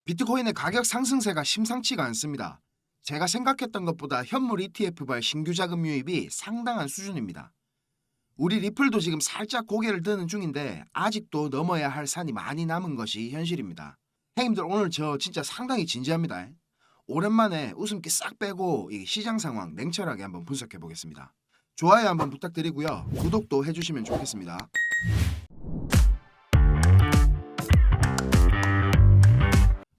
비트코인의 가격 상승세가 심상치가 않습니다. 제가 생각했던 것보다 현물 ETF발 신규 자금 유입이 상당한 수준입니다. 우리 리플도 지금 살짝 고개를 드는 중인데 아직도 넘어야 할 산이 많이 남은 것이 현실입니다. 형님들 오늘 저 진짜 상당히 진지합니다. 오랜만에 웃음기 싹 빼고 이 시장 상황 냉철하게 한번 분석해 보겠습니다. 좋아요 한번 부탁드리고요. 구독도 해주시면 좋겠습니다.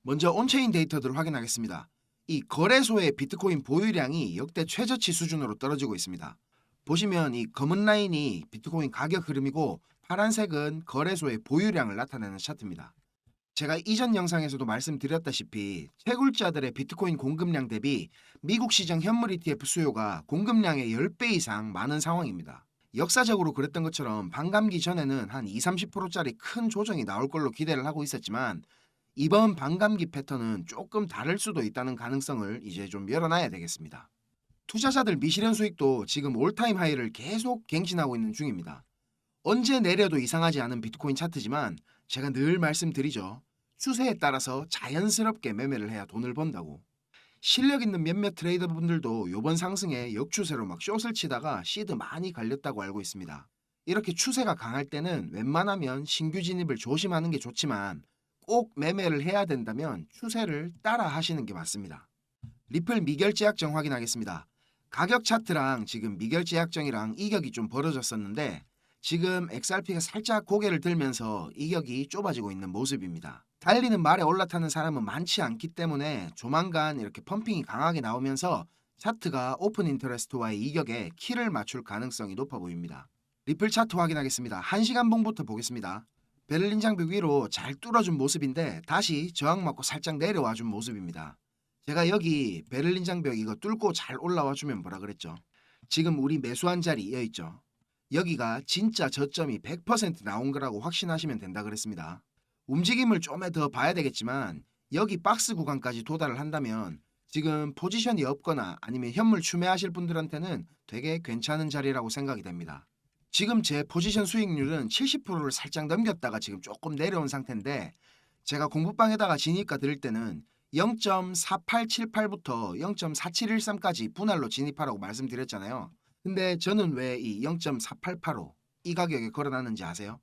먼저 온체인 데이터들을 확인하겠습니다. 이 거래소의 비트코인 보유량이 역대 최저치 수준으로 떨어지고 있습니다. 보시면 이 검은 라인이 비트코인 가격 흐름이고 파란색은 거래소의 보유량을 나타내는 차트입니다. 제가 이전 영상에서도 말씀드렸다시피 채굴자들의 비트코인 공급량 대비 미국 시장 현물 ETF 수요가 공급량의 10배 이상 많은 상황입니다. 역사적으로 그랬던 것처럼 반감기 전에는 한 20-30%짜리 큰 조정이 나올 걸로 기대를 하고 있었지만 이번 반감기 패턴은 조금 다를 수도 있다는 가능성을 이제 좀 열어놔야 되겠습니다. 투자자들 미실현 수익도 지금 올타임 하이를 계속 갱신하고 있는 중입니다. 언제 내려도 이상하지 않은 비트코인 차트지만 제가 늘 말씀드리죠. 추세에 따라서 자연스럽게 매매를 해야 돈을 번다고. 실력 있는 몇몇 트레이더분들도 이번 상승에 역추세로 막 숏을 치다가 시드 많이 갈렸다고 알고 있습니다. 이렇게 추세가 강할 때는 웬만하면 신규 진입을 조심하는 게 좋지만 꼭 매매를 해야 된다면 추세를 따라 하시는 게 맞습니다. 리플 미결제 약정 확인하겠습니다. 가격 차트랑 지금 미결제 약정이랑 이격이 좀 벌어졌었는데 지금 XRP가 살짝 고개를 들면서 이격이 좁아지고 있는 모습입니다. 달리는 말에 올라타는 사람은 많지 않기 때문에 조만간 이렇게 펌핑이 강하게 나오면서 차트가 오픈 인터레스트와의 이격에 키를 맞출 가능성이 높아 보입니다. 리플 차트 확인하겠습니다. 1시간 봉부터 보겠습니다. 베를린 장벽 위로 잘 뚫어준 모습인데 다시 저항 맞고 살짝 내려와준 모습입니다. 제가 여기 베를린 장벽 이거 뚫고 잘 올라와주면 뭐라 그랬죠? 지금 우리 매수한 자리 여있죠? 여기가 진짜 저점이 100% 나온 거라고 확신하시면 된다 그랬습니다. 움직임을 좀 더 봐야 되겠지만 여기 박스 구간까지 도달을 한다면 지금 포지션이 없거나 아니면 현물 추매하실 분들한테는 되게 괜찮은 자리라고 생각이 됩니다. 지금 제 포지션 수익률은 70%를 살짝 넘겼다가 지금 조금 내려온 상태인데 제가 공부방에다가 진입가 드릴 때는 0.4878부터 0.4713까지 분할로 진입하라고 말씀드렸잖아요. 근데 저는 왜 이 0.4885 이 가격에 걸어놨는지 아세요?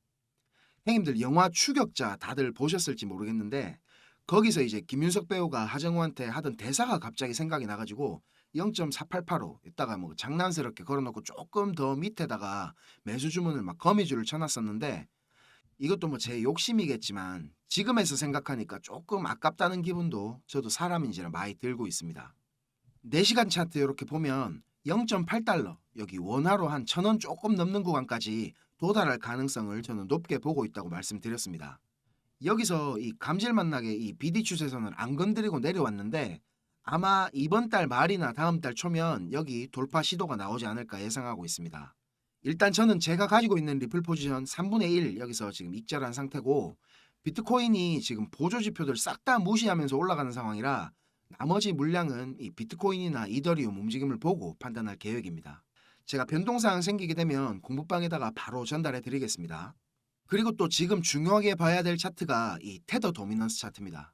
형님들 영화 추격자 다들 보셨을지 모르겠는데 거기서 이제 김윤석 배우가 하정우한테 하던 대사가 갑자기 생각이 나가지고 0.4885 이따가 뭐 장난스럽게 걸어놓고 조금 더 밑에다가 매수 주문을 막 거미줄을 쳐놨었는데 이것도 뭐 제 욕심이겠지만 지금에서 생각하니까 조금 아깝다는 기분도 저도 사람인지라 많이 들고 있습니다. 4시간 차트 이렇게 보면 0.8달러 여기 원화로 한 1,000원 조금 넘는 구간까지 도달할 가능성을 저는 높게 보고 있다고 말씀드렸습니다. 여기서 이 감질맛 나게 이 BD 추세선을 안 건드리고 내려왔는데 아마 이번 달 말이나 다음 달 초면 여기 돌파 시도가 나오지 않을까 예상하고 있습니다. 일단 저는 제가 가지고 있는 리플 포지션 3분의 1 여기서 지금 익절한 상태고 비트코인이 지금 보조 지표들 싹 다 무시하면서 올라가는 상황이라 나머지 물량은 이 비트코인이나 이더리움 움직임을 보고 판단할 계획입니다. 제가 변동사항 생기게 되면 공부방에다가 바로 전달해 드리겠습니다. 그리고 또 지금 중요하게 봐야 될 차트가 이 테더 도미넌스 차트입니다.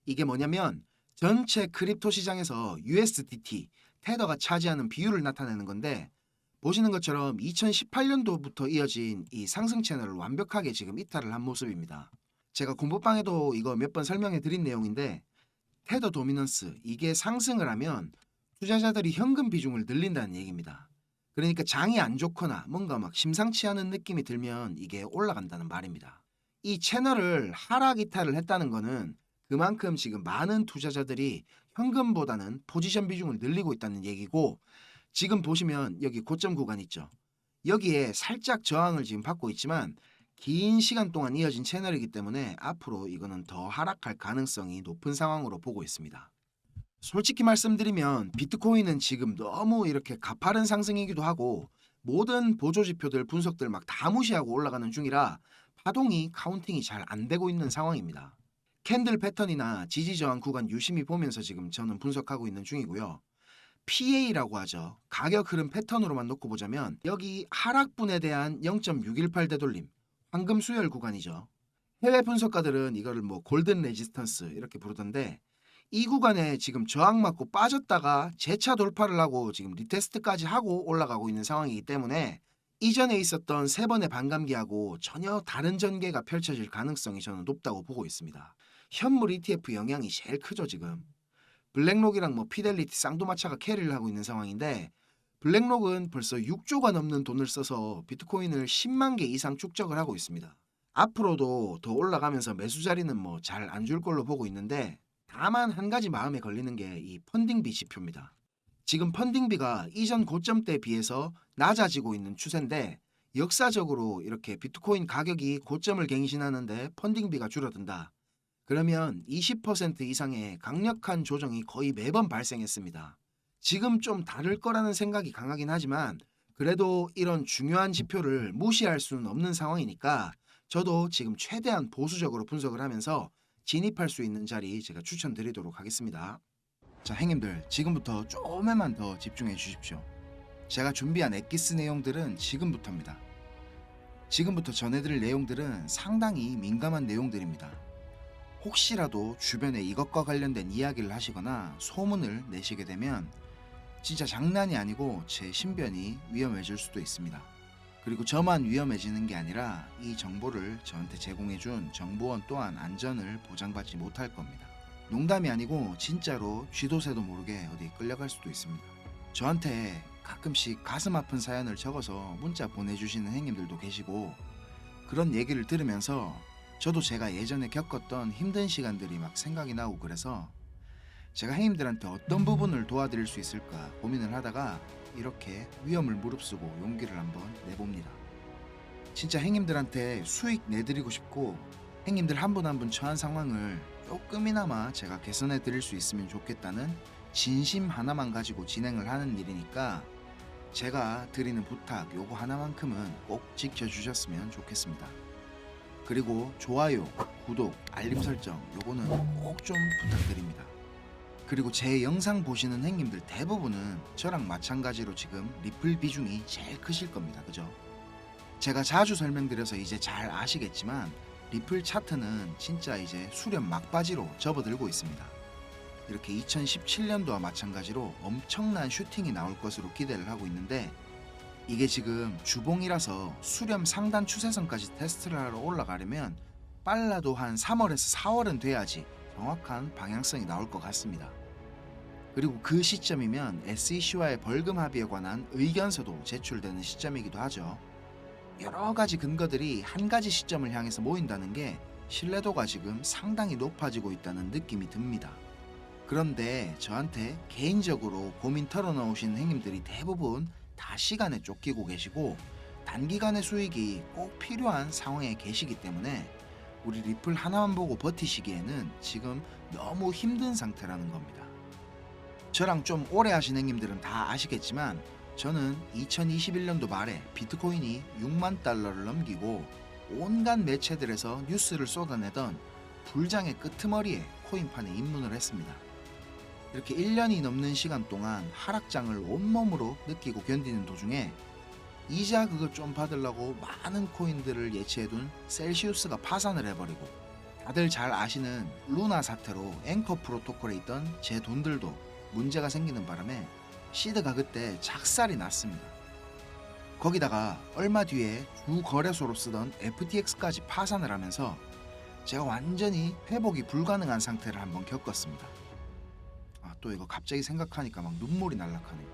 이게 뭐냐면 전체 크립토 시장에서 USDT, 테더가 차지하는 비율을 나타내는 건데 보시는 것처럼 2018년도부터 이어진 이 상승 채널을 완벽하게 지금 이탈을 한 모습입니다. 제가 공부방에도 이거 몇 번 설명해 드린 내용인데 테더 도미넌스 이게 상승을 하면 투자자들이 현금 비중을 늘린다는 얘기입니다. 그러니까 장이 안 좋거나 뭔가 막 심상치 않은 느낌이 들면 이게 올라간다는 말입니다. 이 채널을 하락 이탈을 했다는 거는 그만큼 지금 많은 투자자들이 현금보다는 포지션 비중을 늘리고 있다는 얘기고 지금 보시면 여기 고점 구간 있죠. 여기에 살짝 저항을 지금 받고 있지만 긴 시간 동안 이어진 채널이기 때문에 앞으로 이거는 더 하락할 가능성이 높은 상황으로 보고 있습니다. 솔직히 말씀드리면 비트코인은 지금 너무 이렇게 가파른 상승이기도 하고 모든 보조 지표들 분석들 막 다 무시하고 올라가는 중이라 파동이 카운팅이 잘 안 되고 있는 상황입니다. 캔들 패턴이나 지지 저항 구간 유심히 보면서 지금 저는 분석하고 있는 중이고요. PA라고 하죠. 가격 흐름 패턴으로만 놓고 보자면 여기 하락분에 대한 0.618 되돌림, 황금 수열 구간이죠. 해외 분석가들은 이거를 뭐 골든 레지스턴스 이렇게 부르던데 이 구간에 지금 저항 맞고 빠졌다가 재차 돌파를 하고 지금 리테스트까지 하고 올라가고 있는 상황이기 때문에 이전에 있었던 세 번의 반감기하고 전혀 다른 전개가 펼쳐질 가능성이 저는 높다고 보고 있습니다. 현물 ETF 영향이 제일 크죠 지금. 블랙록이랑 뭐 피델리티 쌍두마차가 캐리를 하고 있는 상황인데 블랙록은 벌써 6조가 넘는 돈을 써서 비트코인을 10만 개 이상 축적을 하고 있습니다. 앞으로도 더 올라가면서 매수 자리는 뭐 잘 안 줄 걸로 보고 있는데 다만 한 가지 마음에 걸리는 게 이 펀딩비 지표입니다. 지금 펀딩비가 이전 고점대에 비해서 낮아지고 있는 추세인데 역사적으로 이렇게 비트코인 가격이 고점을 갱신하는데 펀딩비가 줄어든다. 그러면 20% 이상의 강력한 조정이 거의 매번 발생했습니다. 지금 좀 다를 거라는 생각이 강하긴 하지만 그래도 이런 중요한 지표를 무시할 수는 없는 상황이니까 저도 지금 최대한 보수적으로 분석을 하면서 진입할 수 있는 자리 제가 추천드리도록 하겠습니다. 자, 행님들 지금부터 조금만 더 집중해 주십시오. 제가 준비한 엑기스 내용들은 지금부터입니다. 지금부터 전해드릴 내용들은 상당히 민감한 내용들입니다. 혹시라도 주변에 이것과 관련된 이야기를 하시거나 소문을 내시게 되면 진짜 장난이 아니고 제 신변이 위험해질 수도 있습니다. 그리고 저만 위험해지는 게 아니라 이 정보를 저한테 제공해준 정보원 또한 안전을 보장받지 못할 겁니다. 농담이 아니고 진짜로 쥐도 새도 모르게 어디 끌려갈 수도 있습니다. 저한테 가끔씩 가슴 아픈 사연을 적어서 문자 보내주시는 행님들도 계시고 그런 얘기를 들으면서 저도 제가 예전에 겪었던 힘든 시간들이 막 생각이 나고 그래서 제가 행님들한테 어떤 부분을 도와드릴 수 있을까 고민을 하다가 이렇게 위험을 무릅쓰고 용기를 한번 내봅니다. 진짜 행님들한테 수익 내드리고 싶고 행님들 한 분 한 분 처한 상황을 조금이나마 제가 개선해 드릴 수 있으면 좋겠다는 진심 하나만 가지고 진행을 하는 일이니까 제가 드리는 부탁 요거 하나만큼은 꼭 지켜주셨으면 좋겠습니다. 그리고 좋아요, 구독, 알림 설정 요거는 꼭 좀 부탁드립니다. 그리고 제 영상 보시는 행님들 대부분은 저랑 마찬가지로 지금 리플 비중이 제일 크실 겁니다. 그죠? 제가 자주 설명드려서 이제 잘 아시겠지만 리플 차트는 진짜 이제 수렴 막바지로 접어들고 있습니다. 이렇게 2017년도와 마찬가지로 엄청난 슈팅이 나올 것으로 기대를 하고 있는데 이게 지금 주봉이라서 수렴 상단 추세선까지 테스트를 하러 올라가려면 빨라도 한 3월에서 4월은 돼야지 정확한 방향성이 나올 것 같습니다. 그리고 그 시점이면 SEC와의 벌금 합의에 관한 의견서도 제출되는 시점이기도 하죠. 여러 가지 근거들이 한 가지 시점을 향해서 모인다는 게 신뢰도가 지금 상당히 높아지고 있다는 느낌이 듭니다. 그런데 저한테 개인적으로 고민 털어놓으신 행님들이 대부분 다 시간에 쫓기고 계시고 단기간의 수익이 꼭 필요한 상황에 계시기 때문에 우리 리플 하나만 보고 버티시기에는 지금 너무 힘든 상태라는 겁니다. 저랑 좀 오래 하신 행님들은 다 아시겠지만 저는 2021년도 말에 비트코인이 6만 달러를 넘기고 온갖 매체들에서 뉴스를 쏟아내던 불장의 끄트머리에 코인판에 입문을 했습니다. 이렇게 1년이 넘는 시간 동안 하락장을 온몸으로 느끼고 견디는 도중에 이자 그거 좀 받으려고 많은 코인들을 예치해둔 셀시우스가 파산을 해버리고 다들 잘 아시는 루나 사태로 앵커 프로토콜에 있던 제 돈들도 문제가 생기는 바람에 시드가 그때 작살이 났습니다. 거기다가 얼마 뒤에 주 거래소로 쓰던 FTX까지 파산을 하면서 제가 완전히 회복이 불가능한 상태를 한번 겪었습니다. 또 이거 갑자기 생각하니까 막 눈물이 날락하네요.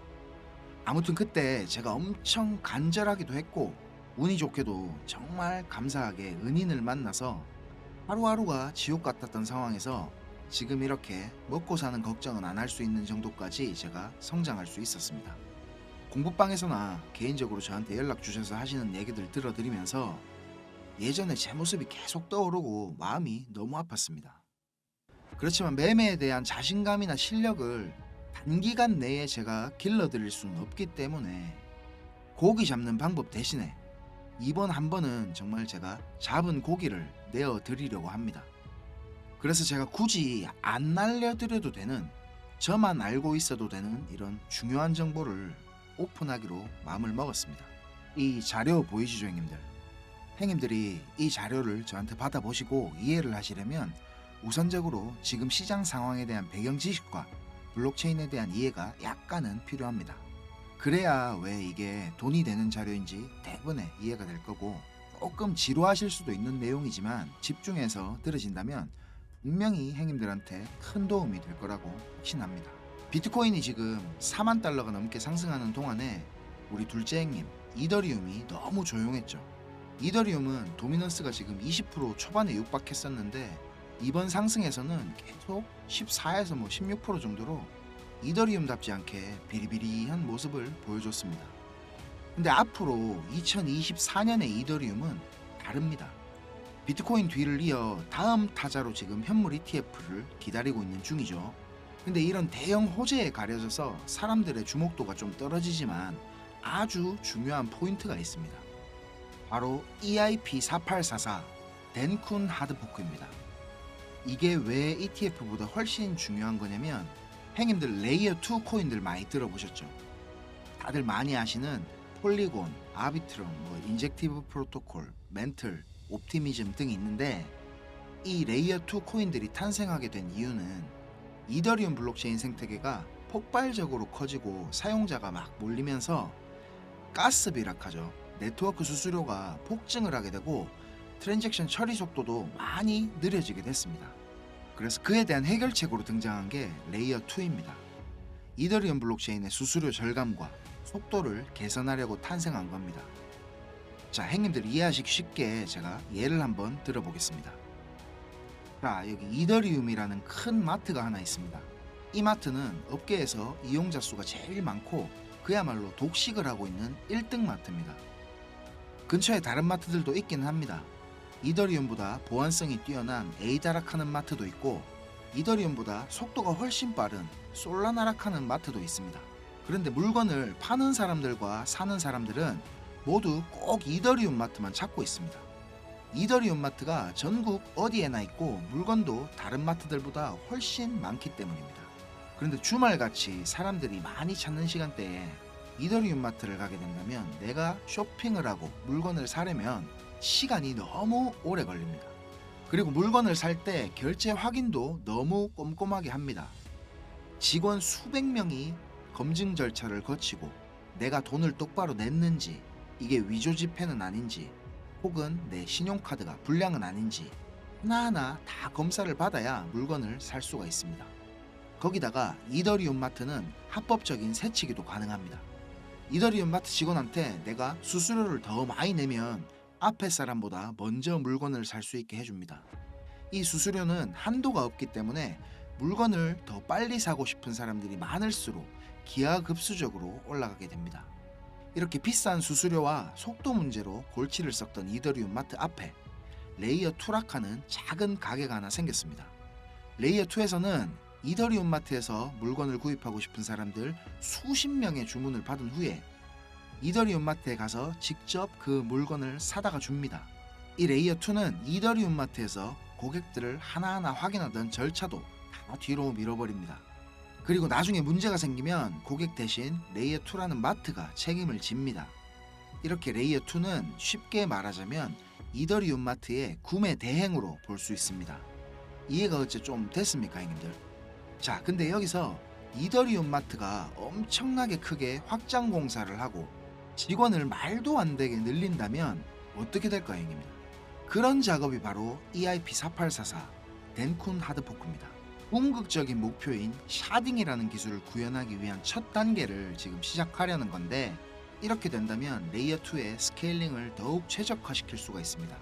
아무튼 그때 제가 엄청 간절하기도 했고 운이 좋게도 정말 감사하게 은인을 만나서 하루하루가 지옥 같았던 상황에서 지금 이렇게 먹고 사는 걱정은 안 할 수 있는 정도까지 제가 성장할 수 있었습니다. 공부방에서나 개인적으로 저한테 연락 주셔서 하시는 얘기들 들어드리면서 예전에 제 모습이 계속 떠오르고 마음이 너무 아팠습니다. 그렇지만 매매에 대한 자신감이나 실력을 단기간 내에 제가 길러드릴 수는 없기 때문에 고기 잡는 방법 대신에 이번 한 번은 정말 제가 잡은 고기를 내어드리려고 합니다. 그래서 제가 굳이 안 날려드려도 되는 저만 알고 있어도 되는 이런 중요한 정보를 오픈하기로 마음을 먹었습니다. 이 자료 보이시죠 형님들? 행님들이 이 자료를 저한테 받아보시고 이해를 하시려면 우선적으로 지금 시장 상황에 대한 배경 지식과 블록체인에 대한 이해가 약간은 필요합니다. 그래야 왜 이게 돈이 되는 자료인지 대부분의 이해가 될 거고, 조금 지루하실 수도 있는 내용이지만 집중해서 들으신다면 분명히 행님들한테 큰 도움이 될 거라고 확신합니다. 비트코인이 지금 4만 달러가 넘게 상승하는 동안에 우리 둘째 행님 이더리움이 너무 조용했죠. 이더리움은 도미넌스가 지금 20% 초반에 육박했었는데 이번 상승에서는 계속 14에서 16% 정도로 이더리움답지 않게 비리비리한 모습을 보여줬습니다. 근데 앞으로 2024년의 이더리움은 다릅니다. 비트코인 뒤를 이어 다음 타자로 지금 현물 ETF를 기다리고 있는 중이죠. 근데 이런 대형 호재에 가려져서 사람들의 주목도가 좀 떨어지지만 아주 중요한 포인트가 있습니다. 바로 EIP4844 덴쿤 하드포크입니다. 이게 왜 ETF보다 훨씬 중요한 거냐면, 행님들 레이어 2 코인들 많이 들어보셨죠? 다들 많이 아시는 폴리곤, 아비트럼, 인젝티브 프로토콜, 멘틀, 옵티미즘 등이 있는데, 이 레이어 2 코인들이 탄생하게 된 이유는 이더리움 블록체인 생태계가 폭발적으로 커지고 사용자가 막 몰리면서 가스 비락하죠. 네트워크 수수료가 폭증을 하게 되고 트랜잭션 처리 속도도 많이 느려지게 됐습니다. 그래서 그에 대한 해결책으로 등장한 게 레이어 2입니다. 이더리움 블록체인의 수수료 절감과 속도를 개선하려고 탄생한 겁니다. 자, 행님들 이해하시기 쉽게 제가 예를 한번 들어보겠습니다. 자, 여기 이더리움이라는 큰 마트가 하나 있습니다. 이 마트는 업계에서 이용자 수가 제일 많고 그야말로 독식을 하고 있는 1등 마트입니다. 근처에 다른 마트들도 있기는 합니다. 이더리움보다 보안성이 뛰어난 에이다락하는 마트도 있고 이더리움보다 속도가 훨씬 빠른 솔라나락하는 마트도 있습니다. 그런데 물건을 파는 사람들과 사는 사람들은 모두 꼭 이더리움 마트만 찾고 있습니다. 이더리움 마트가 전국 어디에나 있고 물건도 다른 마트들보다 훨씬 많기 때문입니다. 그런데 주말같이 사람들이 많이 찾는 시간대에 이더리움 마트를 가게 된다면 내가 쇼핑을 하고 물건을 사려면 시간이 너무 오래 걸립니다. 그리고 물건을 살 때 결제 확인도 너무 꼼꼼하게 합니다. 직원 수백 명이 검증 절차를 거치고 내가 돈을 똑바로 냈는지, 이게 위조 지폐는 아닌지, 혹은 내 신용카드가 불량은 아닌지 하나하나 다 검사를 받아야 물건을 살 수가 있습니다. 거기다가 이더리움 마트는 합법적인 세치기도 가능합니다. 이더리움 마트 직원한테 내가 수수료를 더 많이 내면 앞에 사람보다 먼저 물건을 살 수 있게 해줍니다. 이 수수료는 한도가 없기 때문에 물건을 더 빨리 사고 싶은 사람들이 많을수록 기하급수적으로 올라가게 됩니다. 이렇게 비싼 수수료와 속도 문제로 골치를 썩던 이더리움 마트 앞에 레이어 2락하는 작은 가게가 하나 생겼습니다. 레이어 2에서는 이더리움 마트에서 물건을 구입하고 싶은 사람들 수십 명의 주문을 받은 후에 이더리움 마트에 가서 직접 그 물건을 사다가 줍니다. 이 레이어 2는 이더리움 마트에서 고객들을 하나하나 확인하던 절차도 다 뒤로 밀어버립니다. 그리고 나중에 문제가 생기면 고객 대신 레이어 2라는 마트가 책임을 집니다. 이렇게 레이어 2는 쉽게 말하자면 이더리움 마트의 구매 대행으로 볼 수 있습니다. 이해가 어째 좀 됐습니까, 형님들? 자, 근데 여기서 이더리움 마트가 엄청나게 크게 확장 공사를 하고 직원을 말도 안 되게 늘린다면 어떻게 될까요, 형님들? 그런 작업이 바로 EIP4844 덴쿤 하드포크입니다. 궁극적인 목표인 샤딩이라는 기술을 구현하기 위한 첫 단계를 지금 시작하려는 건데, 이렇게 된다면 레이어 2의 스케일링을 더욱 최적화시킬 수가 있습니다.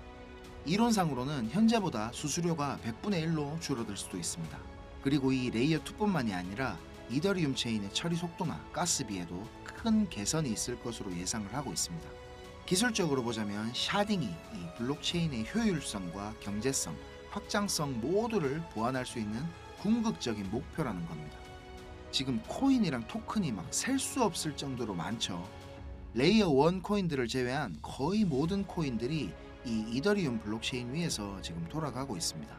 이론상으로는 현재보다 수수료가 100분의 1로 줄어들 수도 있습니다. 그리고 이 레이어 2뿐만이 아니라 이더리움 체인의 처리 속도나 가스비에도 큰 개선이 있을 것으로 예상을 하고 있습니다. 기술적으로 보자면 샤딩이 이 블록체인의 효율성과 경제성, 확장성 모두를 보완할 수 있는 궁극적인 목표라는 겁니다. 지금 코인이랑 토큰이 막 셀 수 없을 정도로 많죠. 레이어 1 코인들을 제외한 거의 모든 코인들이 이 이더리움 블록체인 위에서 지금 돌아가고 있습니다.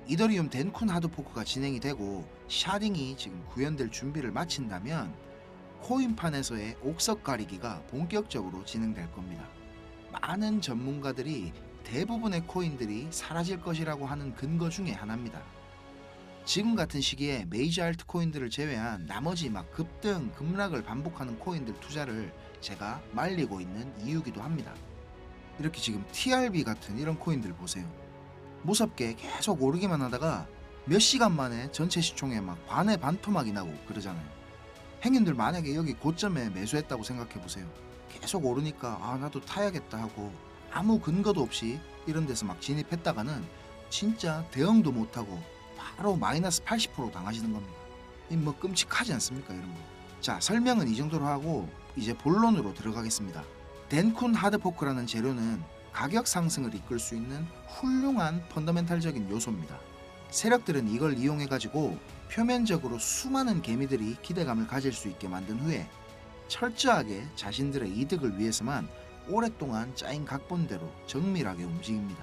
이더리움 덴쿤 하드포크가 진행이 되고 샤딩이 지금 구현될 준비를 마친다면 코인판에서의 옥석 가리기가 본격적으로 진행될 겁니다. 많은 전문가들이 대부분의 코인들이 사라질 것이라고 하는 근거 중에 하나입니다. 지금 같은 시기에 메이저 알트 코인들을 제외한 나머지 막 급등, 급락을 반복하는 코인들 투자를 제가 말리고 있는 이유기도 합니다. 이렇게 지금 TRB 같은 이런 코인들 보세요. 무섭게 계속 오르기만 하다가 몇 시간 만에 전체 시총에 막 반의 반토막이 나고 그러잖아요. 행인들 만약에 여기 고점에 매수했다고 생각해 보세요. 계속 오르니까 아 나도 타야겠다 하고 아무 근거도 없이 이런 데서 막 진입했다가는 진짜 대응도 못하고 바로 마이너스 80% 당하시는 겁니다. 이 뭐 끔찍하지 않습니까 이런 거. 자, 설명은 이 정도로 하고 이제 본론으로 들어가겠습니다. 덴쿤 하드포크라는 재료는 가격 상승을 이끌 수 있는 훌륭한 펀더멘탈적인 요소입니다. 세력들은 이걸 이용해 가지고 표면적으로 수많은 개미들이 기대감을 가질 수 있게 만든 후에 철저하게 자신들의 이득을 위해서만 오랫동안 짜인 각본대로 정밀하게 움직입니다.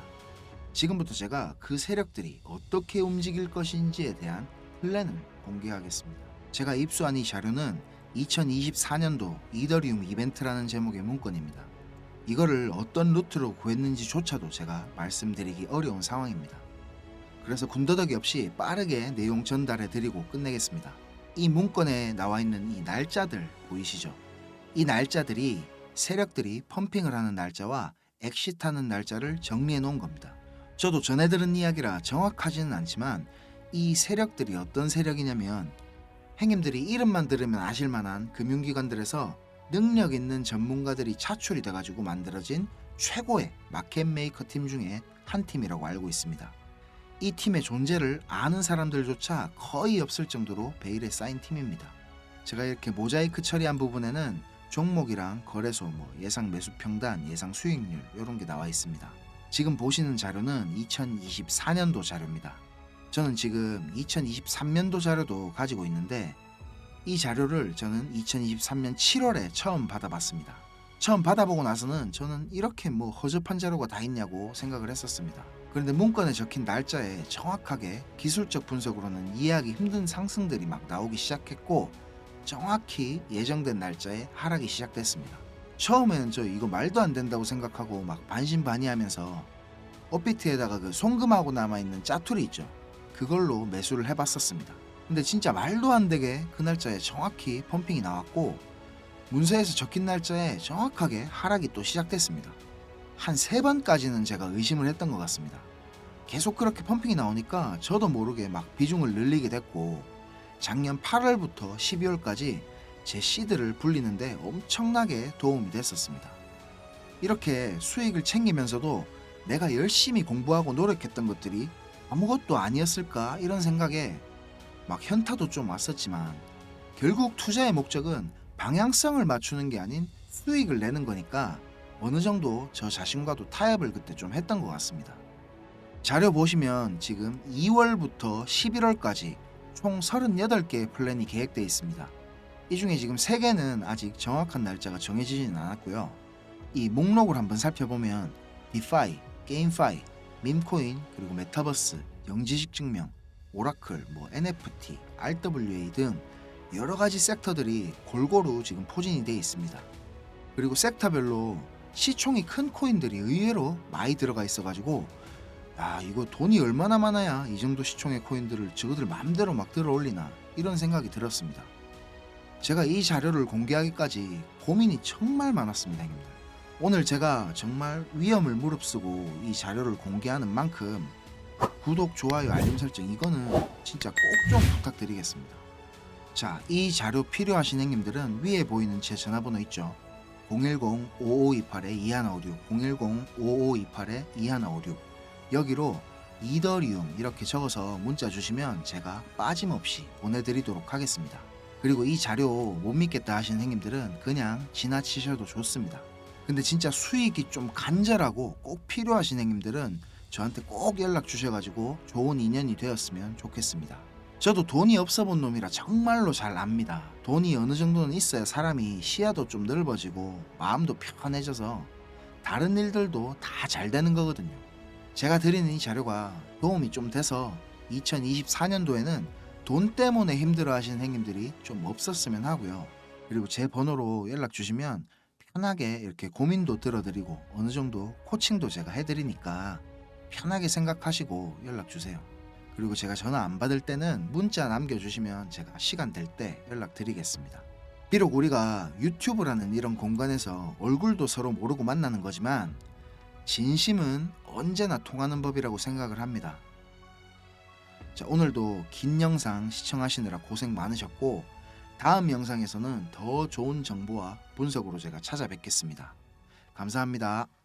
지금부터 제가 그 세력들이 어떻게 움직일 것인지에 대한 플랜을 공개하겠습니다. 제가 입수한 이 자료는 2024년도 이더리움 이벤트라는 제목의 문건입니다. 이거를 어떤 루트로 구했는지조차도 제가 말씀드리기 어려운 상황입니다. 그래서 군더더기 없이 빠르게 내용 전달해 드리고 끝내겠습니다. 이 문건에 나와 있는 이 날짜들 보이시죠? 이 날짜들이 세력들이 펌핑을 하는 날짜와 엑시트하는 날짜를 정리해 놓은 겁니다. 저도 전해 들은 이야기라 정확하지는 않지만 이 세력들이 어떤 세력이냐면 행님들이 이름만 들으면 아실만한 금융기관들에서 능력 있는 전문가들이 차출이 돼가지고 만들어진 최고의 마켓 메이커 팀 중에 한 팀이라고 알고 있습니다. 이 팀의 존재를 아는 사람들조차 거의 없을 정도로 베일에 쌓인 팀입니다. 제가 이렇게 모자이크 처리한 부분에는 종목이랑 거래소, 예상 매수 평단, 예상 수익률 이런 게 나와 있습니다. 지금 보시는 자료는 2024년도 자료입니다. 저는 지금 2023년도 자료도 가지고 있는데 이 자료를 저는 2023년 7월에 처음 받아봤습니다. 처음 받아보고 나서는 저는 이렇게 허접한 자료가 다 있냐고 생각을 했었습니다. 그런데 문건에 적힌 날짜에 정확하게 기술적 분석으로는 이해하기 힘든 상승들이 막 나오기 시작했고 정확히 예정된 날짜에 하락이 시작됐습니다. 처음에는 저 이거 말도 안 된다고 생각하고 막 반신반의하면서 업비트에다가 그 송금하고 남아있는 짜투리 있죠. 그걸로 매수를 해봤었습니다. 근데 진짜 말도 안 되게 그 날짜에 정확히 펌핑이 나왔고 문서에서 적힌 날짜에 정확하게 하락이 또 시작됐습니다. 한 3번까지는 제가 의심을 했던 것 같습니다. 계속 그렇게 펌핑이 나오니까 저도 모르게 막 비중을 늘리게 됐고 작년 8월부터 12월까지 제 시드를 불리는데 엄청나게 도움이 됐었습니다. 이렇게 수익을 챙기면서도 내가 열심히 공부하고 노력했던 것들이 아무것도 아니었을까 이런 생각에 막 현타도 좀 왔었지만 결국 투자의 목적은 방향성을 맞추는 게 아닌 수익을 내는 거니까 어느 정도 저 자신과도 타협을 그때 좀 했던 것 같습니다. 자료 보시면 지금 2월부터 11월까지 총 38개의 플랜이 계획되어 있습니다. 이 중에 지금 3개는 아직 정확한 날짜가 정해지지는 않았고요. 이 목록을 한번 살펴보면 디파이, 게임파이, 밈코인, 그리고 메타버스, 영지식 증명, 오라클, NFT, RWA 등 여러가지 섹터들이 골고루 지금 포진이 되어 있습니다. 그리고 섹터별로 시총이 큰 코인들이 의외로 많이 들어가 있어가지고 이거 돈이 얼마나 많아야 이 정도 시총의 코인들을 저거들 마음대로 막 들어 올리나 이런 생각이 들었습니다. 제가 이 자료를 공개하기까지 고민이 정말 많았습니다, 형님들. 오늘 제가 정말 위험을 무릅쓰고 이 자료를 공개하는 만큼 구독, 좋아요, 알림 설정 이거는 진짜 꼭 좀 부탁드리겠습니다. 자, 이 자료 필요하신 형님들은 위에 보이는 제 전화번호 있죠. 010-5528-2156, 010-5528-2156 여기로 이더리움 이렇게 적어서 문자 주시면 제가 빠짐없이 보내드리도록 하겠습니다. 그리고 이 자료 못 믿겠다 하시는 형님들은 그냥 지나치셔도 좋습니다. 근데 진짜 수익이 좀 간절하고 꼭 필요하신 형님들은 저한테 꼭 연락 주셔가지고 좋은 인연이 되었으면 좋겠습니다. 저도 돈이 없어 본 놈이라 정말로 잘 압니다. 돈이 어느 정도는 있어야 사람이 시야도 좀 넓어지고 마음도 편해져서 다른 일들도 다 잘 되는 거거든요. 제가 드리는 이 자료가 도움이 좀 돼서 2024년도에는 돈 때문에 힘들어 하시는 행님들이 좀 없었으면 하고요. 그리고 제 번호로 연락 주시면 편하게 이렇게 고민도 들어드리고 어느 정도 코칭도 제가 해드리니까 편하게 생각하시고 연락 주세요. 그리고 제가 전화 안 받을 때는 문자 남겨주시면 제가 시간 될 때 연락드리겠습니다. 비록 우리가 유튜브라는 이런 공간에서 얼굴도 서로 모르고 만나는 거지만 진심은 언제나 통하는 법이라고 생각을 합니다. 자, 오늘도 긴 영상 시청하시느라 고생 많으셨고 다음 영상에서는 더 좋은 정보와 분석으로 제가 찾아뵙겠습니다. 감사합니다.